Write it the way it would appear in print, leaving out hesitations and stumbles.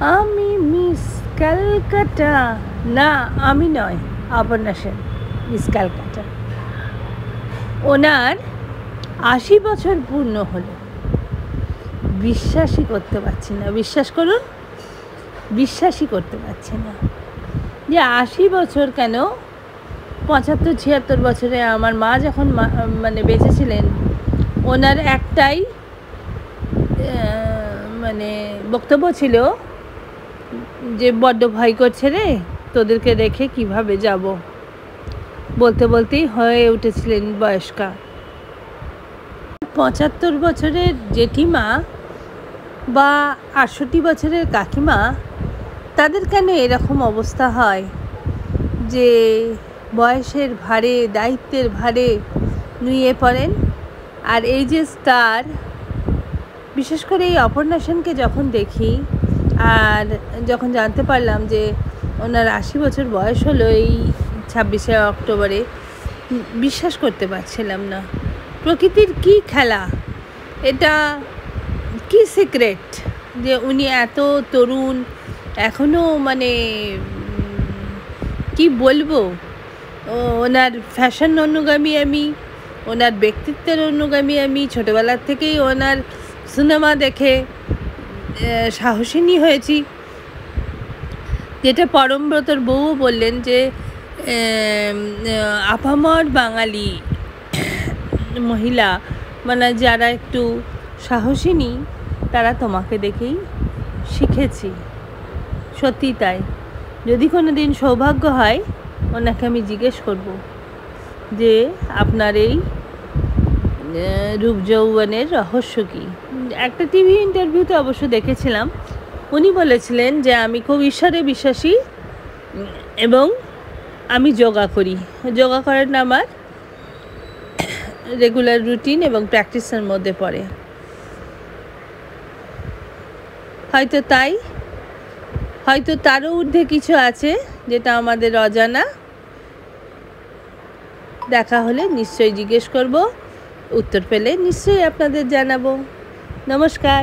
আমি মিস ক্যালকাটা না, আমি নয়, অপর্ণা সেন মিস ক্যালকাটা। ওনার 80 বছর পূর্ণ হলো। বিশ্বাসই করতে পারছি না, বিশ্বাস করুন, বিশ্বাসই করতে পারছি না যে 80 বছর কেন, 75-76 বছরে আমার মা যখন মানে বেঁচে ছিলেন, ওনার একটাই মানে বক্তব্য ছিল যে বড্ড ভয় করছে রে, তোদেরকে রেখে কিভাবে যাব, বলতে বলতেই হয়ে উঠেছিলেন বয়স্কা। 75 বছরের জেঠিমা বা 68 বছরের কাকিমা, তাদের কেন এরকম অবস্থা হয় যে বয়সের ভারে, দায়িত্বের ভারে নুয়ে পড়েন। আর এই যে স্টার, বিশেষ করে এই অপর্ণা সেনকে যখন দেখি আর যখন জানতে পারলাম যে ওনার 80 বছর বয়স হলো এই 26শে অক্টোবরে, বিশ্বাস করতে পারছিলাম না। প্রকৃতির কি খেলা এটা, কি সিক্রেট যে উনি এত তরুণ এখনও, মানে কি বলবো, ওনার ফ্যাশন অনুগামী আমি, ওনার ব্যক্তিত্বের অনুগামী আমি। ছোটোবেলার থেকেই ওনার সিনেমা দেখে সাহসিনী হয়েছি, যেটা পরমব্রতর বউও বললেন যে আপামর বাঙালি মহিলা, মানে যারা একটু সাহসিনী, তারা তোমাকে দেখেই শিখেছি। সত্যি তাই। যদি কোনো দিন সৌভাগ্য হয়, ওনাকে আমি জিজ্ঞেস করব যে আপনার এই রূপ যৌবনের রহস্য কী। একটা টিভি ইন্টারভিউতে অবশ্য দেখেছিলাম, উনি বলেছিলেন যে আমি খুব ঈশ্বরে বিশ্বাসী এবং আমি যোগা করি। যোগা করাটা আমার রেগুলার রুটিন এবং প্র্যাকটিসের মধ্যে পড়ে। হয়তো তাই, হয়তো তারও ঊর্ধ্বে কিছু আছে যেটা আমাদের অজানা। দেখা হলে নিশ্চয়ই জিজ্ঞেস করব, উত্তর পেলে নিশ্চয়ই আপনাদের জানাবো। নমস্কার।